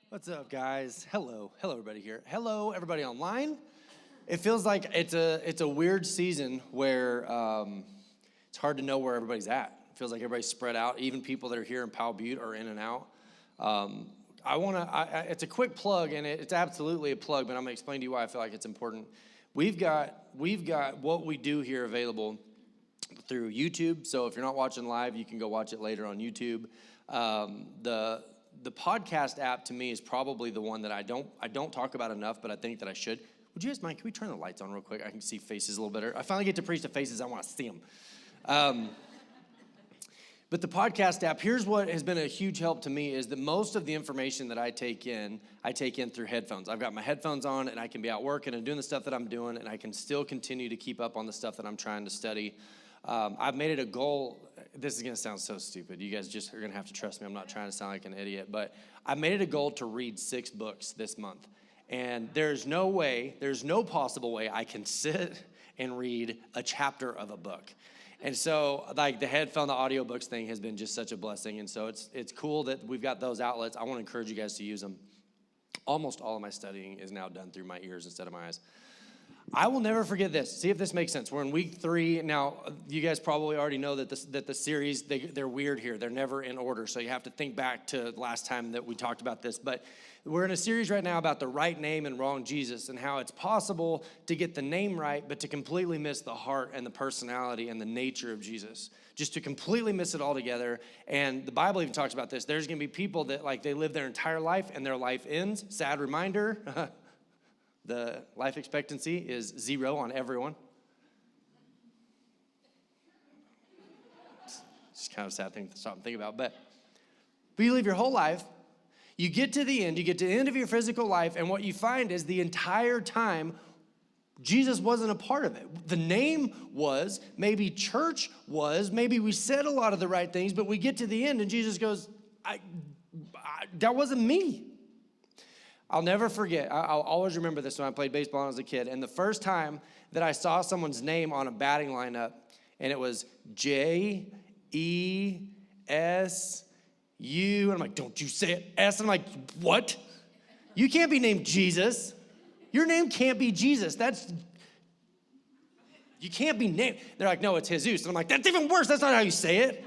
What's up, guys? Hello everybody here. Hello everybody online. It feels like it's a weird season where it's hard to know where everybody's at. It feels like everybody's spread out. Even people that are here in Powell, Butte are in and out. It's a quick plug, and it's absolutely a plug, but I'm gonna explain to you why I feel like it's important. We've got what we do here available through YouTube. So if you're not watching live, you can go watch it later on YouTube. The podcast app to me is probably the one that I don't talk about enough, but I think that I should. Would you guys mind? Can we turn the lights on real quick? I can see faces a little better. I finally get to preach to faces. I want to see them. But the podcast app, here's what has been a huge help to me is that most of the information that I take in through headphones. I've got my headphones on, and I can be out working and doing the stuff that I'm doing, and I can still continue to keep up on the stuff that I'm trying to study. I've made it a goal. This is going to sound so stupid. You guys just are going to have to trust me. I'm not trying to sound like an idiot, but I made it a goal to read 6 books this month. And there's no possible way I can sit and read a chapter of a book. And so like the audiobooks thing has been just such a blessing. And so it's cool that we've got those outlets. I want to encourage you guys to use them. Almost all of my studying is now done through my ears instead of my eyes. I will never forget this. See if this makes sense. We're in week 3. Now, you guys probably already know that the series, they're weird here. They're never in order, so you have to think back to last time that we talked about this. But we're in a series right now about the right name and wrong Jesus and how it's possible to get the name right, but to completely miss the heart and the personality and the nature of Jesus. Just to completely miss it altogether. And the Bible even talks about this. There's going to be people that they live their entire life and their life ends. Sad reminder. The life expectancy is 0 on everyone. It's kind of a sad thing to stop and think about. But you live your whole life. You get to the end. You get to the end of your physical life. And what you find is the entire time, Jesus wasn't a part of it. The name was, maybe church was, maybe we said a lot of the right things, but we get to the end and Jesus goes, that wasn't me. I'll never forget. I'll always remember this when I played baseball when I was a kid. And the first time that I saw someone's name on a batting lineup, and it was J-E-S-U. And I'm like, don't you say it, S. And I'm like, what? You can't be named Jesus. Your name can't be Jesus. You can't be named. They're like, no, it's Jesus. And I'm like, that's even worse. That's not how you say it.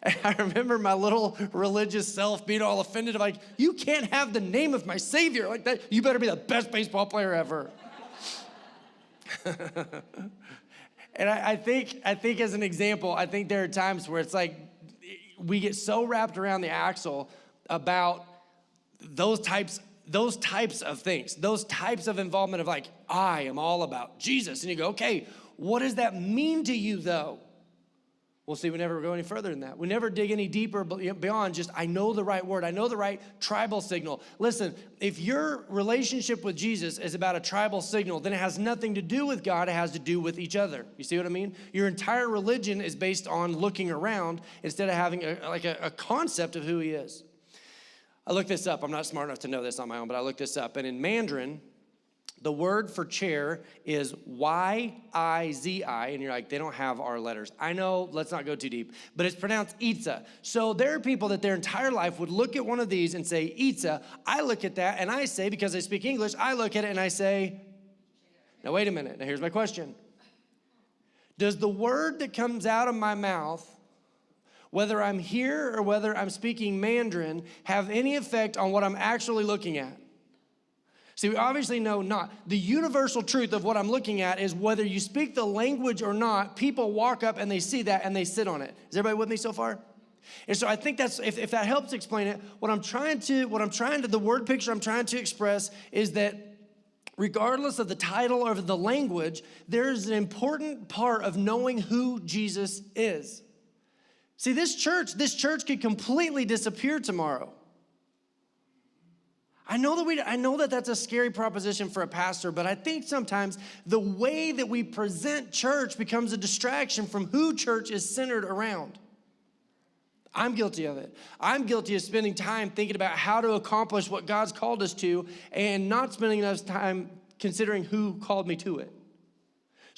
And I remember my little religious self being all offended. I'm like, you can't have the name of my Savior like that. You better be the best baseball player ever. And I think as an example, I think there are times where it's like we get so wrapped around the axle about those types of things, those types of involvement of like, I am all about Jesus. And you go, okay, what does that mean to you though? Well, see, we never go any further than that. We never dig any deeper beyond just, I know the right word. I know the right tribal signal. Listen, if your relationship with Jesus is about a tribal signal, then it has nothing to do with God. It has to do with each other. You see what I mean? Your entire religion is based on looking around instead of having a concept of who he is. I looked this up. I'm not smart enough to know this on my own, but I looked this up. And in Mandarin, the word for chair is Y-I-Z-I, and you're like, they don't have our letters. I know, let's not go too deep, but it's pronounced Itza. So there are people that their entire life would look at one of these and say, Itza. I look at that and I say, because I speak English, I look at it and I say, now wait a minute, now here's my question. Does the word that comes out of my mouth, whether I'm here or whether I'm speaking Mandarin, have any effect on what I'm actually looking at? See, we obviously know not. The universal truth of what I'm looking at is whether you speak the language or not, people walk up and they see that and they sit on it. Is everybody with me so far? And so I think that's, if that helps explain it, the word picture I'm trying to express is that regardless of the title or the language, there's an important part of knowing who Jesus is. See, this church could completely disappear tomorrow. I know that that's a scary proposition for a pastor, but I think sometimes the way that we present church becomes a distraction from who church is centered around. I'm guilty of it. I'm guilty of spending time thinking about how to accomplish what God's called us to and not spending enough time considering who called me to it.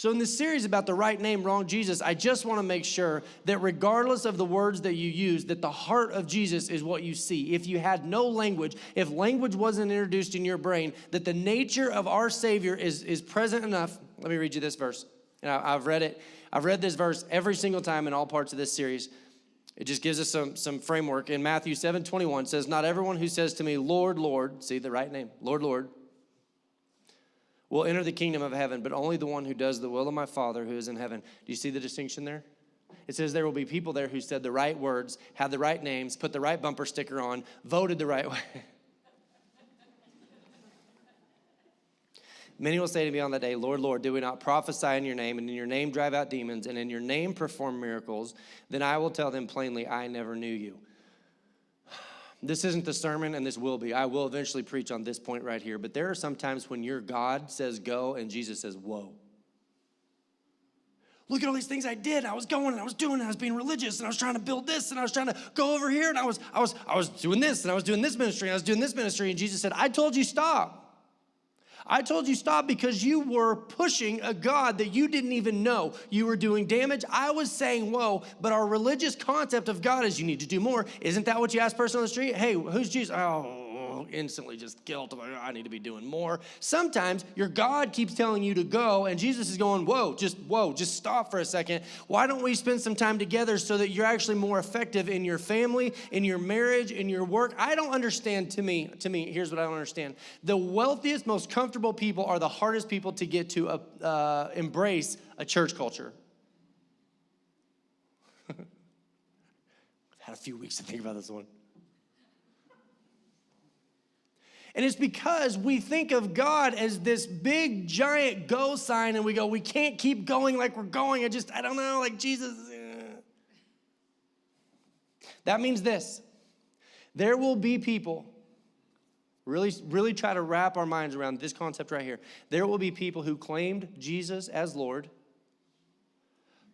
So in this series about the right name, wrong Jesus, I just want to make sure that regardless of the words that you use, that the heart of Jesus is what you see. If you had no language, if language wasn't introduced in your brain, that the nature of our Savior is present enough. Let me read you this verse. And I've read it. I've read this verse every single time in all parts of this series. It just gives us some framework. In Matthew 7:21 says, not everyone who says to me, Lord, Lord, see the right name, Lord, Lord, will enter the kingdom of heaven, but only the one who does the will of my Father who is in heaven. Do you see the distinction there? It says there will be people there who said the right words, had the right names, put the right bumper sticker on, voted the right way. Many will say to me on that day, Lord, Lord, do we not prophesy in your name, and in your name drive out demons, and in your name perform miracles? Then I will tell them plainly, I never knew you. This isn't the sermon, and this will be. I will eventually preach on this point right here. But there are some times when your God says go, and Jesus says, whoa. Look at all these things I did. I was going, and I was doing, and I was being religious, and I was trying to build this, and I was trying to go over here, and I was doing this, and I was doing this ministry, and I was doing this ministry. And Jesus said, I told you stop. I told you stop because you were pushing a God that you didn't even know. You were doing damage. I was saying, whoa, but our religious concept of God is you need to do more. Isn't that what you ask a person on the street? Hey, who's Jesus? Oh, instantly just guilt. I need to be doing more. Sometimes your God keeps telling you to go, and Jesus is going, whoa, just stop for a second. Why don't we spend some time together so that you're actually more effective in your family, in your marriage, in your work? I don't understand. To me, here's what I don't understand. The wealthiest, most comfortable people are the hardest people to get to embrace a church culture. I've had a few weeks to think about this one. And it's because we think of God as this big, giant go sign, and we go, we can't keep going like we're going. I don't know, like Jesus. That means this. There will be people, really try to wrap our minds around this concept right here. There will be people who claimed Jesus as Lord,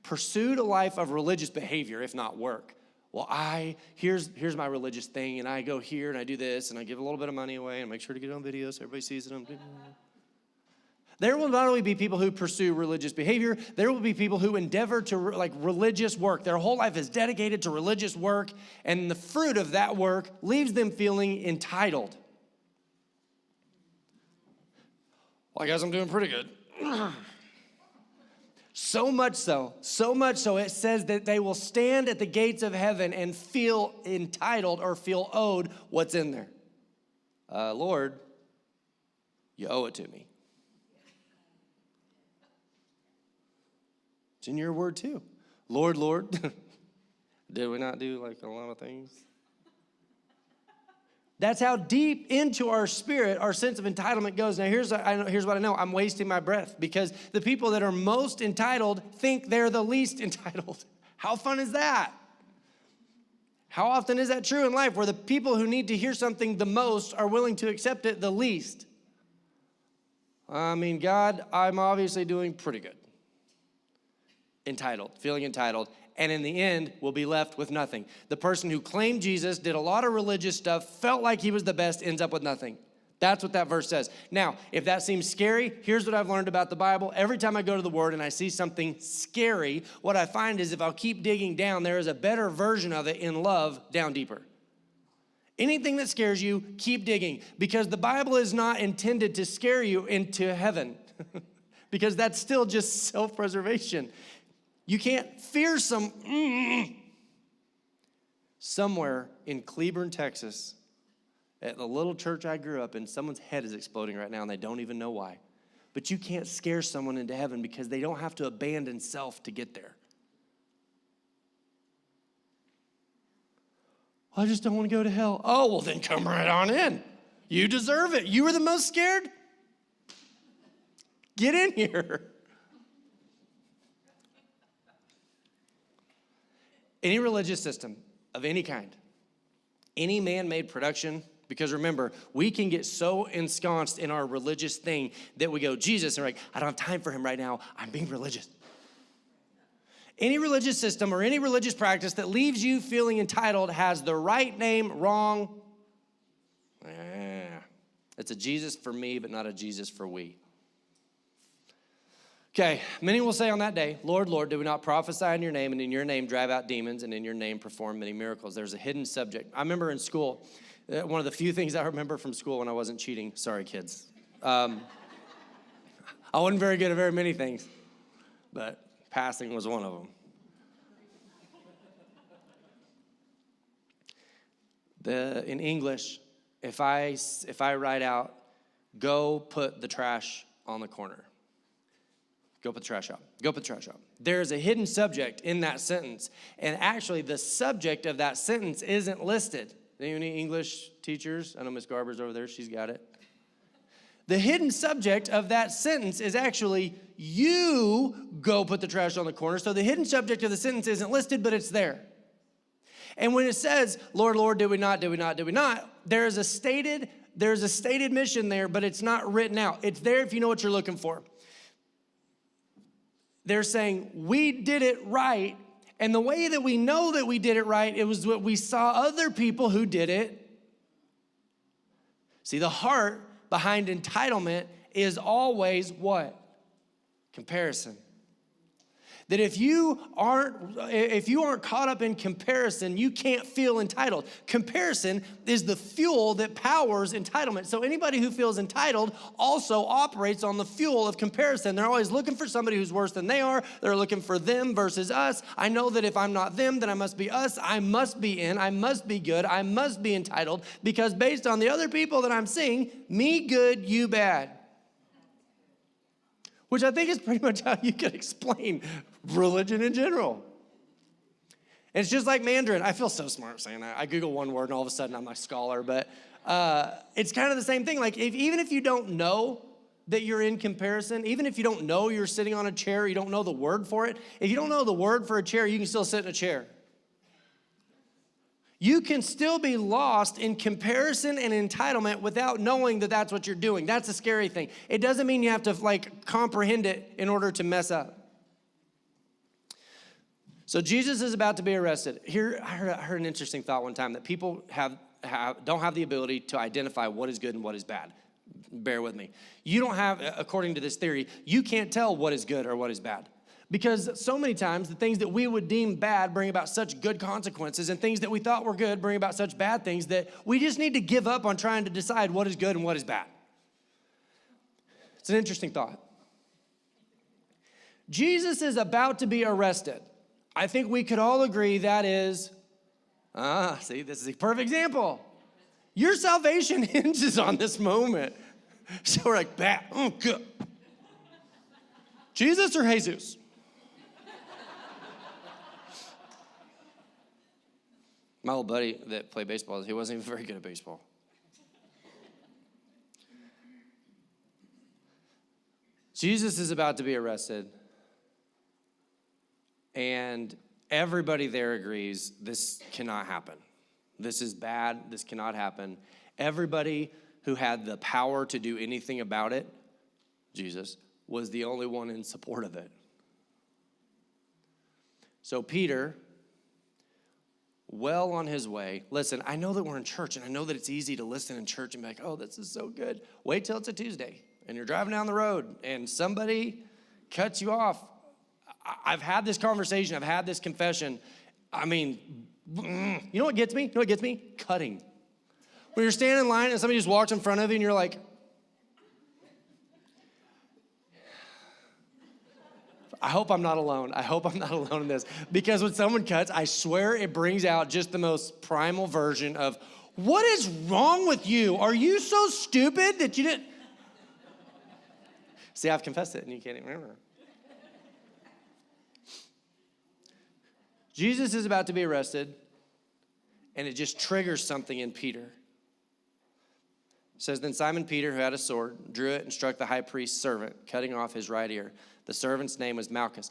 pursued a life of religious behavior, if not work. Well, here's my religious thing, and I go here, and I do this, and I give a little bit of money away, and make sure to get it on video so everybody sees it. There will not only be people who pursue religious behavior, there will be people who endeavor to religious work. Their whole life is dedicated to religious work, and the fruit of that work leaves them feeling entitled. Well, I guess I'm doing pretty good. So much so, it says that they will stand at the gates of heaven and feel entitled or feel owed what's in there. Lord, you owe it to me. It's in your word too. Lord, Lord, did we not do like a lot of things? That's how deep into our spirit our sense of entitlement goes. Now, here's what I know. I'm wasting my breath because the people that are most entitled think they're the least entitled. How fun is that? How often is that true in life where the people who need to hear something the most are willing to accept it the least? I mean, God, I'm obviously doing pretty good. Entitled, feeling entitled. And in the end, we'll be left with nothing. The person who claimed Jesus, did a lot of religious stuff, felt like he was the best, ends up with nothing. That's what that verse says. Now, if that seems scary, here's what I've learned about the Bible. Every time I go to the Word and I see something scary, what I find is if I'll keep digging down, there is a better version of it in love down deeper. Anything that scares you, keep digging. Because the Bible is not intended to scare you into heaven. Because that's still just self-preservation. You can't fear somewhere in Cleburne, Texas, at the little church I grew up in, someone's head is exploding right now and they don't even know why. But you can't scare someone into heaven because they don't have to abandon self to get there. I just don't want to go to hell. Oh, well then come right on in. You deserve it. You were the most scared. Get in here. Any religious system of any kind, any man-made production, because remember, we can get so ensconced in our religious thing that we go, Jesus, and we're like, I don't have time for him right now. I'm being religious. Any religious system or any religious practice that leaves you feeling entitled has the right name, wrong. It's a Jesus for me, but not a Jesus for we. Okay, many will say on that day, Lord, Lord, did we not prophesy in your name, and in your name drive out demons, and in your name perform many miracles? There's a hidden subject. I remember in school, one of the few things I remember from school when I wasn't cheating. Sorry, kids. I wasn't very good at very many things, but passing was one of them. In English, if I write out, go put the trash on the corner. Go put the trash out. Go put the trash out. There's a hidden subject in that sentence. And actually, the subject of that sentence isn't listed. Any English teachers? I know Miss Garber's over there. She's got it. The hidden subject of that sentence is actually, you go put the trash on the corner. So the hidden subject of the sentence isn't listed, but it's there. And when it says, Lord, Lord, did we not, did we not, did we not, there's a stated mission there, but it's not written out. It's there if you know what you're looking for. They're saying, we did it right, and the way that we know that we did it right, it was what we saw other people who did it. See, the heart behind entitlement is always what? Comparison. That if you aren't caught up in comparison, you can't feel entitled. Comparison is the fuel that powers entitlement. So anybody who feels entitled also operates on the fuel of comparison. They're always looking for somebody who's worse than they are. They're looking for them versus us. I know that if I'm not them, then I must be us. I must be in. I must be good. I must be entitled, because based on the other people that I'm seeing, me good, you bad. Which I think is pretty much how you can explain religion in general. And it's just like Mandarin. I feel so smart saying that. I Google one word and all of a sudden I'm a scholar. But it's kind of the same thing. Like even if you don't know that you're in comparison, even if you don't know you're sitting on a chair, you don't know the word for it. If you don't know the word for a chair, you can still sit in a chair. You can still be lost in comparison and entitlement without knowing that that's what you're doing. That's the scary thing. It doesn't mean you have to comprehend it in order to mess up. So Jesus is about to be arrested. Here, I heard an interesting thought one time that people don't have the ability to identify what is good and what is bad. Bear with me. You don't have, according to this theory, you can't tell what is good or what is bad. Because so many times the things that we would deem bad bring about such good consequences, and things that we thought were good bring about such bad things that we just need to give up on trying to decide what is good and what is bad. It's an interesting thought. Jesus is about to be arrested. I think we could all agree that is, see, this is a perfect example. Your salvation hinges on this moment. So we're like, bad, good. Jesus or Jesus? My old buddy that played baseball, he wasn't even very good at baseball. Jesus is about to be arrested, and everybody there agrees this cannot happen. This is bad. This cannot happen. Everybody who had the power to do anything about it, Jesus, was the only one in support of it. So Peter, well on his way. Listen, I know that we're in church, and I know that it's easy to listen in church and be like, oh, this is so good. Wait till it's a Tuesday, and you're driving down the road, and somebody cuts you off. I've had this conversation. I've had this confession. I mean, you know what gets me? You know what gets me? Cutting. When you're standing in line, and somebody just walks in front of you, and you're like, I hope I'm not alone. I hope I'm not alone in this. Because when someone cuts, I swear it brings out just the most primal version of, what is wrong with you? Are you so stupid that you didn't? See, I've confessed it and you can't even remember. Jesus is about to be arrested, and it just triggers something in Peter. It says, then Simon Peter, who had a sword, drew it and struck the high priest's servant, cutting off his right ear. The servant's name was Malchus.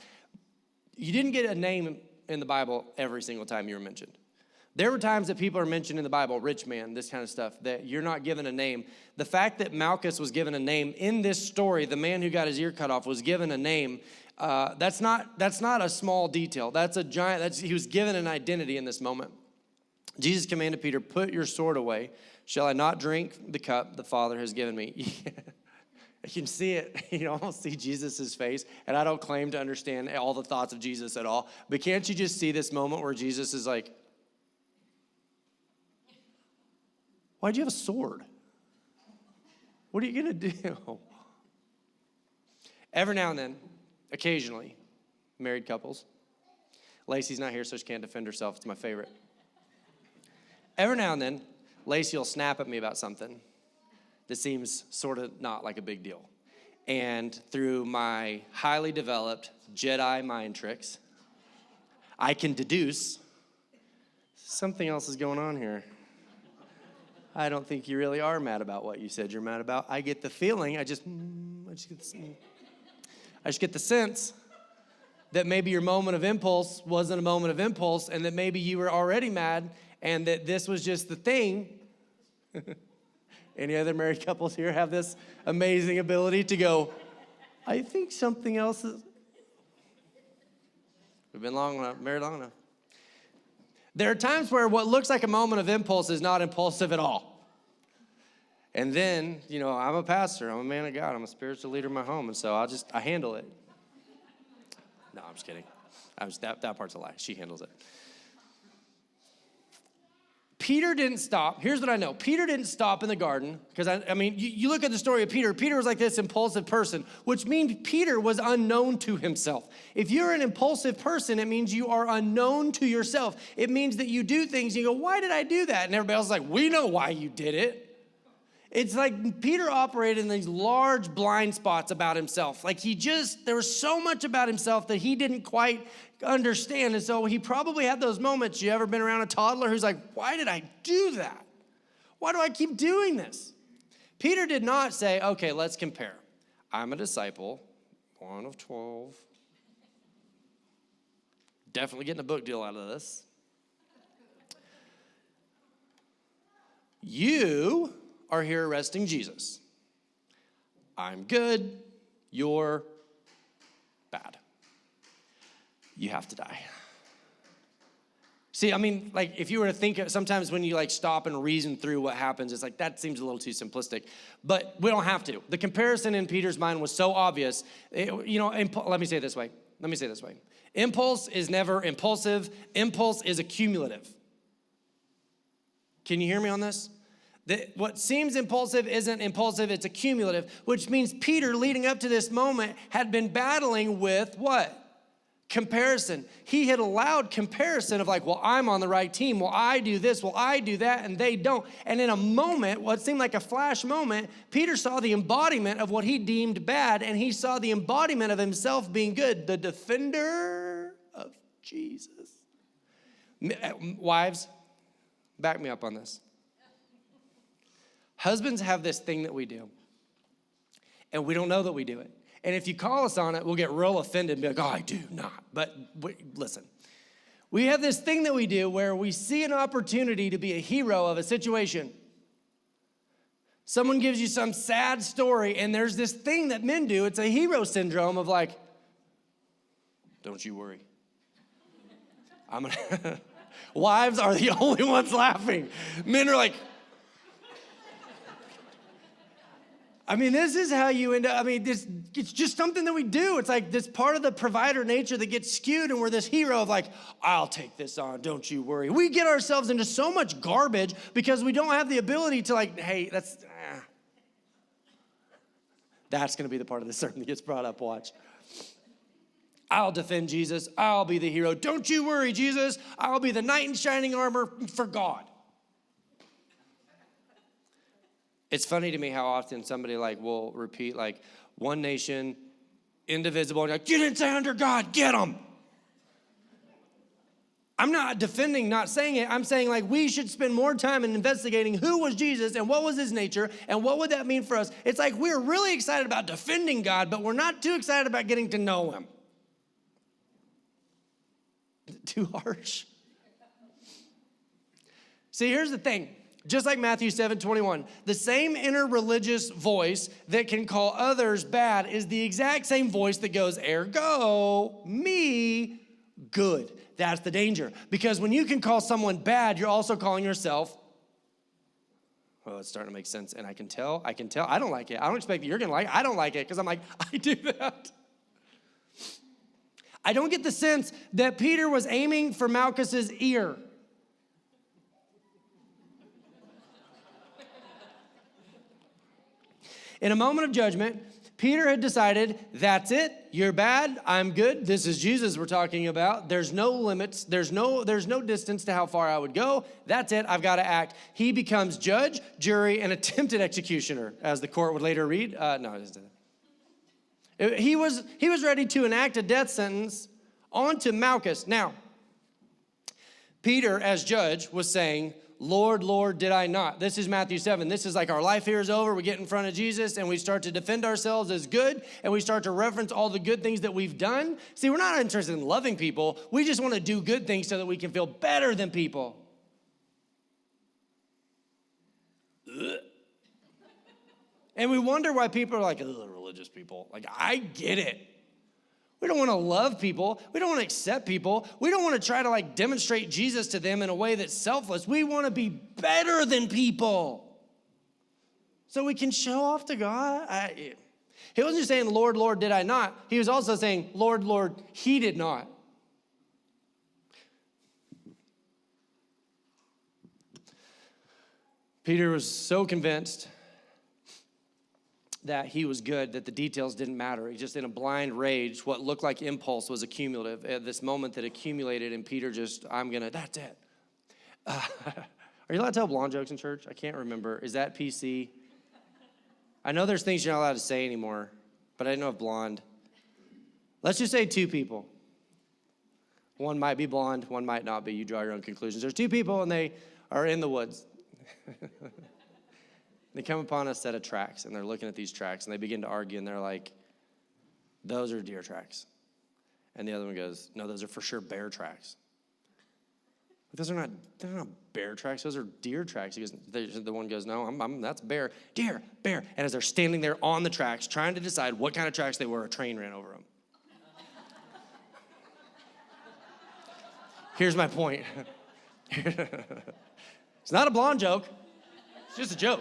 You didn't get a name in the Bible every single time you were mentioned. There were times that people are mentioned in the Bible, rich man, this kind of stuff, that you're not given a name. The fact that Malchus was given a name in this story, the man who got his ear cut off was given a name. That's not a small detail. That's a giant. He was given an identity in this moment. Jesus commanded Peter, put your sword away. Shall I not drink the cup the Father has given me? You can see it. You can almost see Jesus' face. And I don't claim to understand all the thoughts of Jesus at all. But can't you just see this moment where Jesus is like, why'd you have a sword? What are you going to do? Every now and then, occasionally, married couples. Lacey's not here, so she can't defend herself. It's my favorite. Every now and then, Lacey will snap at me about something that seems sort of not like a big deal. And through my highly developed Jedi mind tricks, I can deduce something else is going on here. I don't think you really are mad about what you said you're mad about. I get the feeling, I just get the sense that maybe your moment of impulse wasn't a moment of impulse, and that maybe you were already mad, and that this was just the thing. Any other married couples here have this amazing ability to go, I think something else is. We've been married long enough. There are times where what looks like a moment of impulse is not impulsive at all. And then, I'm a pastor, I'm a man of God, I'm a spiritual leader in my home, and so I handle it. No, I'm just kidding. That part's a lie. She handles it. Peter didn't stop. Here's what I know. Peter didn't stop in the garden because, you look at the story of Peter. Peter was like this impulsive person, which means Peter was unknown to himself. If you're an impulsive person, it means you are unknown to yourself. It means that you do things, and you go, why did I do that? And everybody else is like, we know why you did it. It's like Peter operated in these large blind spots about himself. Like there was so much about himself that he didn't quite understand. And so he probably had those moments. You ever been around a toddler who's like, why did I do that? Why do I keep doing this? Peter did not say, okay, let's compare. I'm a disciple, one of 12. Definitely getting a book deal out of this. You are here arresting Jesus. I'm good. You're bad. You have to die. See, if you were to think, sometimes when you stop and reason through what happens, it's like, that seems a little too simplistic. But we don't have to. The comparison in Peter's mind was so obvious. Let me say it this way. Impulse is never impulsive. Impulse is accumulative. Can you hear me on this? What seems impulsive isn't impulsive, it's accumulative, which means Peter, leading up to this moment, had been battling with what? Comparison. He had allowed comparison of well, I'm on the right team. Well, I do this. Well, I do that, and they don't. And in a moment, what seemed like a flash moment, Peter saw the embodiment of what he deemed bad, and he saw the embodiment of himself being good, the defender of Jesus. Wives, back me up on this. Husbands have this thing that we do, and we don't know that we do it. And if you call us on it, we'll get real offended and be like, oh, I do not. But listen, we have this thing that we do where we see an opportunity to be a hero of a situation. Someone gives you some sad story, and there's this thing that men do. It's a hero syndrome of don't you worry. Wives are the only ones laughing. Men are like, this is how you end up, it's just something that we do. It's like this part of the provider nature that gets skewed, and we're this hero of I'll take this on, don't you worry. We get ourselves into so much garbage because we don't have the ability to hey, that's going to be the part of the sermon that gets brought up, watch. I'll defend Jesus. I'll be the hero. Don't you worry, Jesus. I'll be the knight in shining armor for God. It's funny to me how often somebody will repeat one nation, indivisible, and you didn't say under God, get them. I'm not defending not saying it. I'm saying we should spend more time in investigating who was Jesus and what was his nature and what would that mean for us. It's we're really excited about defending God, but we're not too excited about getting to know him. Too harsh. See, here's the thing. Just like Matthew 7:21, the same inner religious voice that can call others bad is the exact same voice that goes, ergo, me, good. That's the danger. Because when you can call someone bad, you're also calling yourself Oh, it's starting to make sense. And I can tell. I don't like it. I don't expect that you're going to like it. I don't like it because I'm like, I do that. I don't get the sense that Peter was aiming for Malchus's ear. In a moment of judgment, Peter had decided, that's it, you're bad, I'm good. This is Jesus we're talking about. There's no limits. There's no distance to how far I would go. That's it, I've got to act. He becomes judge, jury, and attempted executioner, as the court would later read. No, it isn't. He was ready to enact a death sentence onto Malchus. Now, Peter, as judge, was saying, Lord, Lord, did I not? This is Matthew 7. This is like our life here is over. We get in front of Jesus and we start to defend ourselves as good and we start to reference all the good things that we've done. See, we're not interested in loving people. We just want to do good things so that we can feel better than people. Ugh. And we wonder why people are like, religious people. Like, I get it. We don't want to love people. We don't want to accept people. We don't want to try to demonstrate Jesus to them in a way that's selfless. We want to be better than people so we can show off to God. He wasn't just saying, Lord, Lord, did I not? He was also saying, Lord, Lord, he did not. Peter was so convinced that he was good, that the details didn't matter. He just, in a blind rage, what looked like impulse was accumulative. At this moment that accumulated, and Peter just, that's it. Are you allowed to tell blonde jokes in church? I can't remember. Is that PC? I know there's things you're not allowed to say anymore, but I didn't know if blonde. Let's just say two people. One might be blonde, one might not be. You draw your own conclusions. There's two people, and they are in the woods. They come upon a set of tracks, and they're looking at these tracks, and they begin to argue, and they're like, those are deer tracks. And the other one goes, no, those are for sure bear tracks. They're not bear tracks, those are deer tracks. The one goes, no, that's bear, deer, bear. And as they're standing there on the tracks, trying to decide what kind of tracks they were, a train ran over them. Here's my point. It's not a blonde joke. It's just a joke.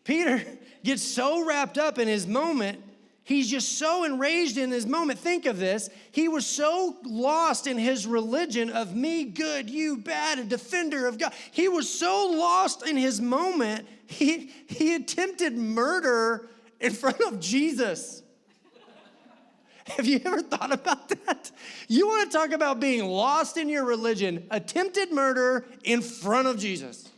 Peter gets so wrapped up in his moment. He's just so enraged in his moment. Think of this. He was so lost in his religion of me good, you bad, a defender of God. He was so lost in his moment, he attempted murder in front of Jesus. Have you ever thought about that? You want to talk about being lost in your religion, attempted murder in front of Jesus.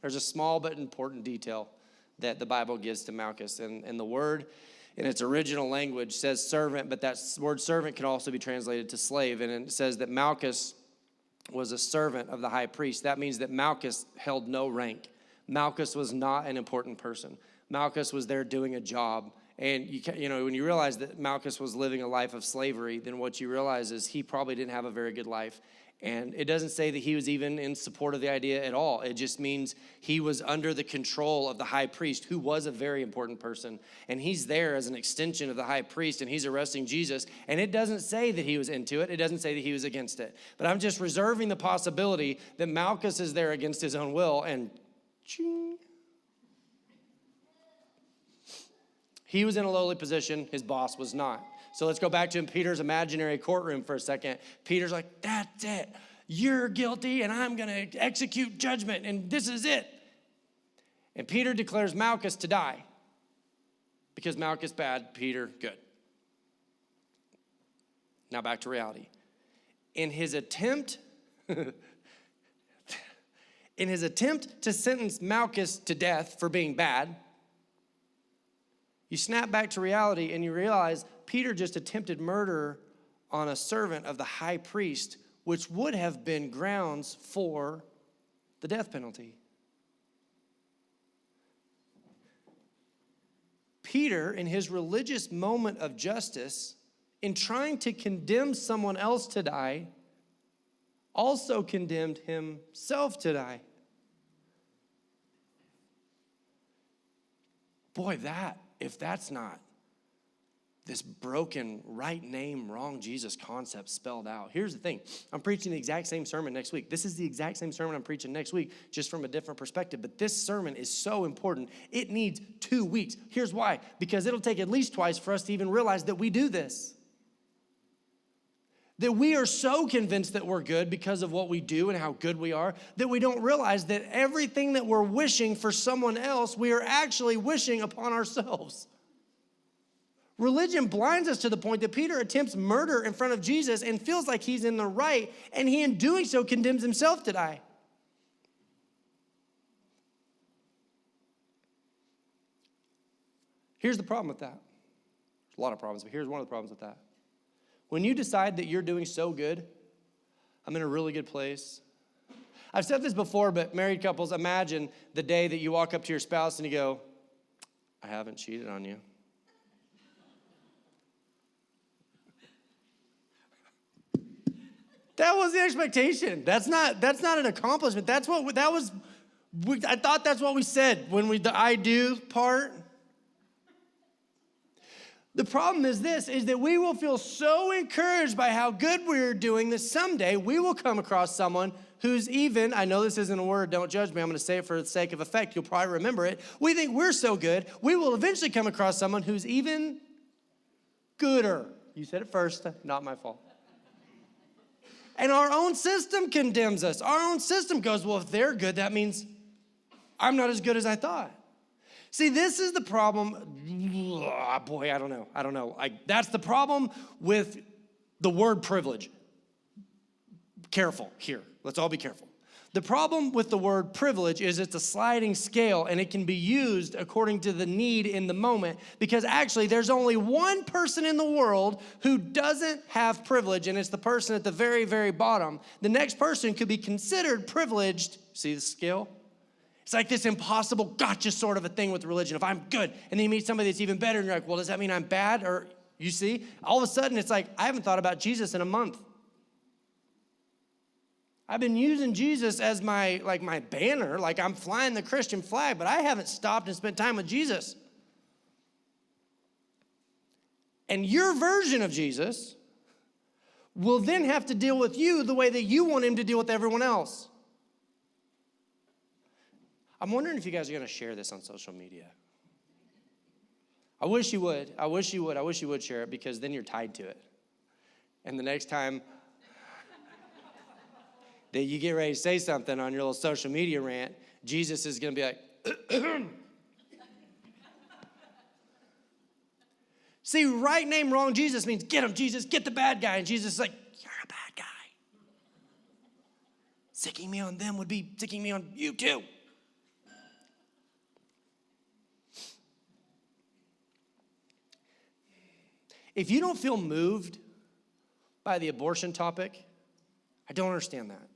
There's a small but important detail that the Bible gives to Malchus. And the word in its original language says servant, but that word servant can also be translated to slave. And it says that Malchus was a servant of the high priest. That means that Malchus held no rank. Malchus was not an important person. Malchus was there doing a job. And when you realize that Malchus was living a life of slavery, then what you realize is he probably didn't have a very good life. And it doesn't say that he was even in support of the idea at all. It just means he was under the control of the high priest, who was a very important person. And he's there as an extension of the high priest, and he's arresting Jesus. And it doesn't say that he was into it. It doesn't say that he was against it. But I'm just reserving the possibility that Malchus is there against his own will, and ching. He was in a lowly position. His boss was not. So let's go back to Peter's imaginary courtroom for a second. Peter's like, that's it. You're guilty, and I'm going to execute judgment, and this is it. And Peter declares Malchus to die. Because Malchus bad, Peter good. Now back to reality. In his attempt to sentence Malchus to death for being bad, you snap back to reality and you realize Peter just attempted murder on a servant of the high priest, which would have been grounds for the death penalty. Peter, in his religious moment of justice, in trying to condemn someone else to die, also condemned himself to die. Boy, if that's not this broken right name, wrong Jesus concept spelled out. Here's the thing. I'm preaching the exact same sermon next week. This is the exact same sermon I'm preaching next week, just from a different perspective. But this sermon is so important. It needs 2 weeks. Here's why. Because it'll take at least twice for us to even realize that we do this. That we are so convinced that we're good because of what we do and how good we are, that we don't realize that everything that we're wishing for someone else, we are actually wishing upon ourselves. Religion blinds us to the point that Peter attempts murder in front of Jesus and feels like he's in the right, and he, in doing so, condemns himself to die. Here's the problem with that. There's a lot of problems, but here's one of the problems with that. When you decide that you're doing so good, I'm in a really good place. I've said this before, but married couples, imagine the day that you walk up to your spouse and you go, I haven't cheated on you. That was the expectation. That's not an accomplishment. I thought that's what we said when the I do part. The problem is this, is that we will feel so encouraged by how good we're doing that someday we will come across someone who's even, I know this isn't a word, don't judge me, I'm going to say it for the sake of effect, you'll probably remember it. We think we're so good, we will eventually come across someone who's even gooder. You said it first, not my fault. And our own system condemns us. Our own system goes, well, if they're good, that means I'm not as good as I thought. See, this is the problem. Boy, I don't know. That's the problem with the word privilege. Careful here. Let's all be careful. The problem with the word privilege is it's a sliding scale, and it can be used according to the need in the moment, because actually there's only one person in the world who doesn't have privilege, and it's the person at the very, very bottom. The next person could be considered privileged. See the scale? It's like this impossible gotcha sort of a thing with religion. If I'm good, and then you meet somebody that's even better, and you're like, well, does that mean I'm bad? Or you see, all of a sudden it's like, I haven't thought about Jesus in a month. I've been using Jesus as my banner, like I'm flying the Christian flag, but I haven't stopped and spent time with Jesus. And your version of Jesus will then have to deal with you the way that you want him to deal with everyone else. I'm wondering if you guys are going to share this on social media. I wish you would. I wish you would share it, because then you're tied to it. And the next time that you get ready to say something on your little social media rant, Jesus is going to be like, See, right name, wrong Jesus means get him, Jesus, get the bad guy. And Jesus is like, you're a bad guy. Sicking me on them would be sicking me on you too. If you don't feel moved by the abortion topic, I don't understand that.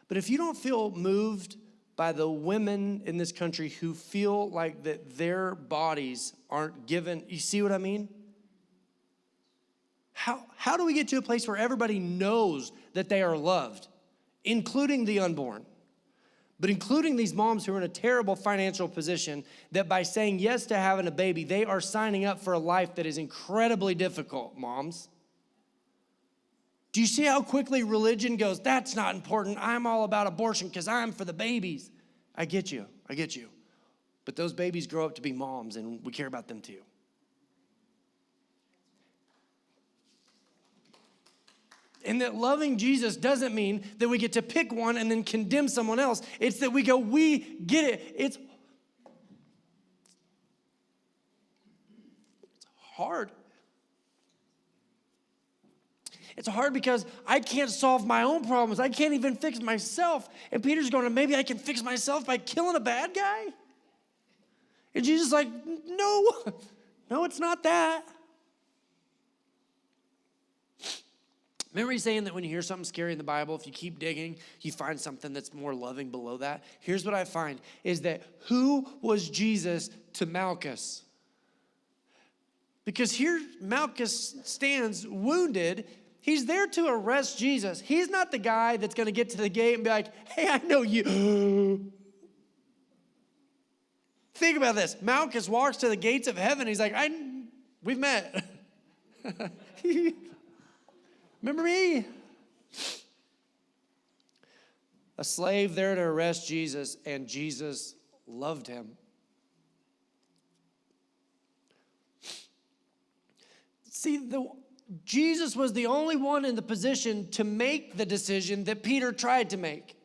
But if you don't feel moved by the women in this country who feel like that their bodies aren't given, you see what I mean? How do we get to a place where everybody knows that they are loved, including the unborn, but including these moms who are in a terrible financial position, that by saying yes to having a baby, they are signing up for a life that is incredibly difficult, moms? Do you see how quickly religion goes, that's not important, I'm all about abortion because I'm for the babies? I get you. But those babies grow up to be moms, and we care about them too. And that loving Jesus doesn't mean that we get to pick one and then condemn someone else. It's that we go, we get it. It's hard. It's hard because I can't solve my own problems. I can't even fix myself. And Peter's going, maybe I can fix myself by killing a bad guy? And Jesus is like, no, it's not that. Remember he's saying that when you hear something scary in the Bible, if you keep digging, you find something that's more loving below that? Here's what I find, is that who was Jesus to Malchus? Because here Malchus stands wounded. He's there to arrest Jesus. He's not the guy that's going to get to the gate and be like, hey, I know you. Think about this. Malchus walks to the gates of heaven. He's like, We've met. Remember me? A slave there to arrest Jesus, and Jesus loved him. See, Jesus was the only one in the position to make the decision that Peter tried to make.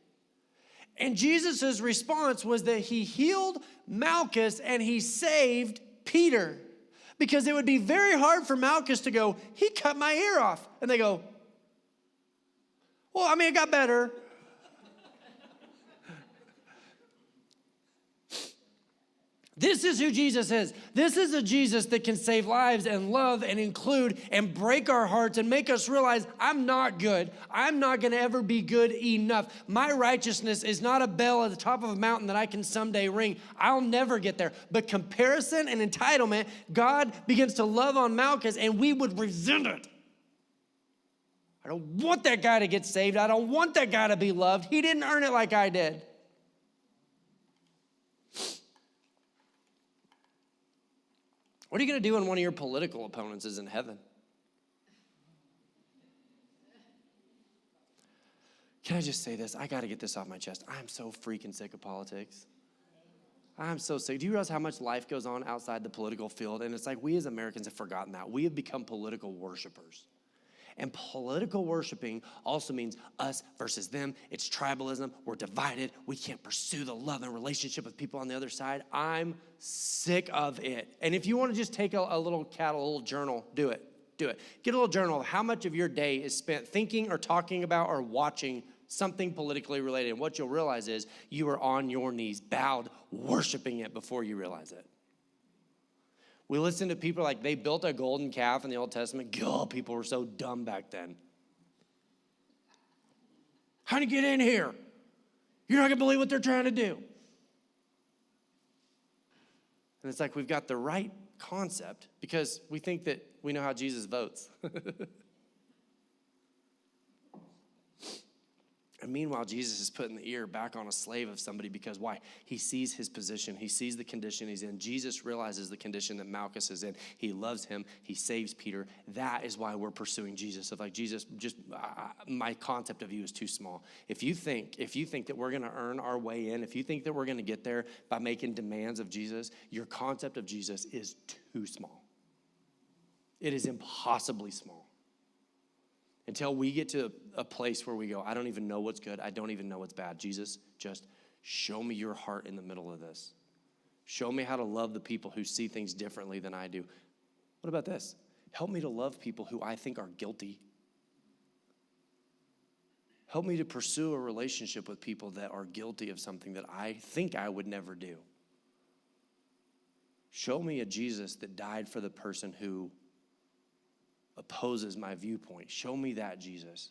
And Jesus' response was that he healed Malchus and he saved Peter. Because it would be very hard for Malchus to go, he cut my ear off. And they go, well, I mean, it got better. This is who Jesus is. This is a Jesus that can save lives and love and include and break our hearts and make us realize I'm not good. I'm not going to ever be good enough. My righteousness is not a bell at the top of a mountain that I can someday ring. I'll never get there. But comparison and entitlement, God begins to love on Malchus and we would resent it. I don't want that guy to get saved. I don't want that guy to be loved. He didn't earn it like I did. What are you going to do when one of your political opponents is in heaven? Can I just say this? I got to get this off my chest. I'm so freaking sick of politics. I'm so sick. Do you realize how much life goes on outside the political field? And it's like we as Americans have forgotten that. We have become political worshipers. And political worshiping also means us versus them. It's tribalism. We're divided. We can't pursue the love and relationship with people on the other side. I'm sick of it. And if you want to just take a little journal, do it. Do it. Get a little journal of how much of your day is spent thinking or talking about or watching something politically related. And what you'll realize is you are on your knees, bowed, worshiping it before you realize it. We listen to people like they built a golden calf in the Old Testament. God, people were so dumb back then. How do you get in here? You're not going to believe what they're trying to do. And it's like we've got the right concept because we think that we know how Jesus votes. And meanwhile, Jesus is putting the ear back on a slave of somebody because why? He sees his position. He sees the condition he's in. Jesus realizes the condition that Malchus is in. He loves him. He saves Peter. That is why we're pursuing Jesus. Of like, Jesus, just my concept of you is too small. If you think that we're going to earn our way in, if you think that we're going to get there by making demands of Jesus, your concept of Jesus is too small. It is impossibly small. Until we get to a place where we go, I don't even know what's good. I don't even know what's bad. Jesus, just show me your heart in the middle of this. Show me how to love the people who see things differently than I do. What about this? Help me to love people who I think are guilty. Help me to pursue a relationship with people that are guilty of something that I think I would never do. Show me a Jesus that died for the person who opposes my viewpoint. Show me that, Jesus.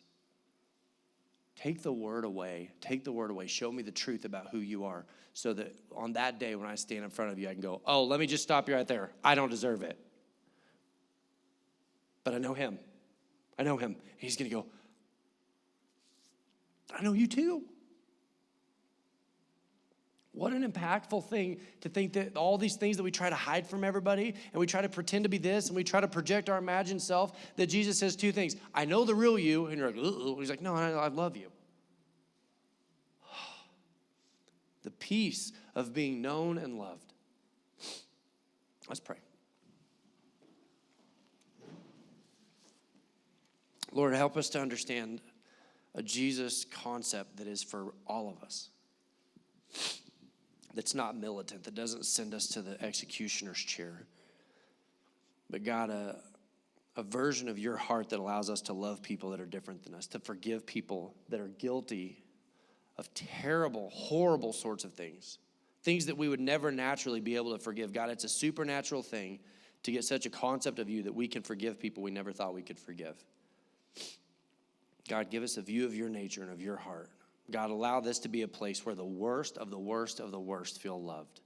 Take the word away. Take the word away. Show me the truth about who you are so that on that day when I stand in front of you, I can go, oh, let me just stop you right there. I don't deserve it. But I know him. I know him. He's going to go, I know you too. What an impactful thing to think that all these things that we try to hide from everybody and we try to pretend to be this and we try to project our imagined self, that Jesus says two things. I know the real you. And you're like, uh-oh. He's like, no, I love you. The peace of being known and loved. Let's pray. Lord, help us to understand a Jesus concept that is for all of us. That's not militant, that doesn't send us to the executioner's chair. But God, a version of your heart that allows us to love people that are different than us, to forgive people that are guilty of terrible, horrible sorts of things that we would never naturally be able to forgive. God, it's a supernatural thing to get such a concept of you that we can forgive people we never thought we could forgive. God, give us a view of your nature and of your heart. God, allow this to be a place where the worst of the worst of the worst feel loved.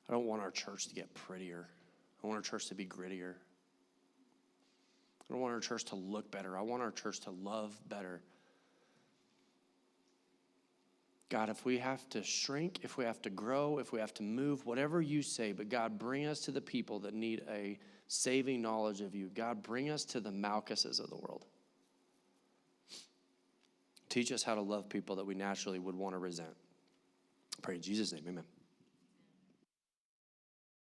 I don't want our church to get prettier. I want our church to be grittier. I don't want our church to look better. I want our church to love better. God, if we have to shrink, if we have to grow, if we have to move, whatever you say, but God, bring us to the people that need a saving knowledge of you. God, bring us to the Malchuses of the world. Teach us how to love people that we naturally would want to resent. I pray in Jesus' name, amen.